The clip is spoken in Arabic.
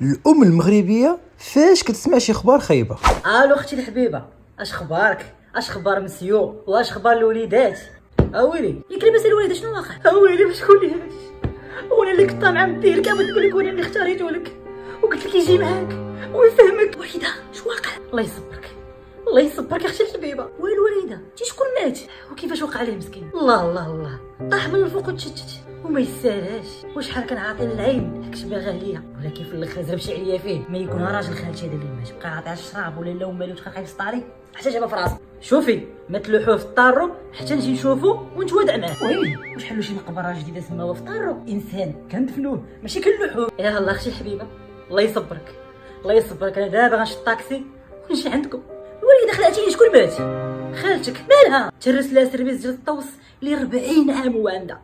الام المغربيه فاش كتسمع شي اخبار خايبه. الو اختي الحبيبه، اش خبارك؟ اش خبار مسيو؟ واش خبار الوليدات؟ اويلي ياك لاباس الوليدات شنو واقع؟ اويلي ما تقوليهاش، وانا اللي كنت طامعه نديرك بغيت نقول لك وانا اللي اختاريته لك وقلت لك يجي معاك ويفهمك. وليده اش واقع؟ الله يصبرك الله يصبرك اختي الحبيبه. والوليده تي شكون مات وكيفاش وقع عليه مسكين؟ الله الله الله، طاح من الفوق وتشتت وما يسالاش. وشحال كنعاطي للعين حكش باغا ليا، ولكن في الاخر زرب شي عليا فيه ما يكون راجل خالتي هذا اللي مات بقى عاطيها الشراب ولا لا ومالو تبقى خايف سطاري حتى جابها في راسو. شوفي ما تلوحوه في الطارو حتى نجي نشوفو ونتوادع معاه. ويلي واش حلو شي مقبره جديده سماوها في الطارو؟ انسان كندفنوه ماشي كنلوحوه. يا الله اختي الحبيبه الله يصبرك الله يصبرك. انا دابا غنشد الطاكسي ونجي عندكم. الوليده خلعتيني شكون مات؟ خالتك مالها؟ تهرس لها سيرفيس ديال الطوس اللي 40 عام وعندها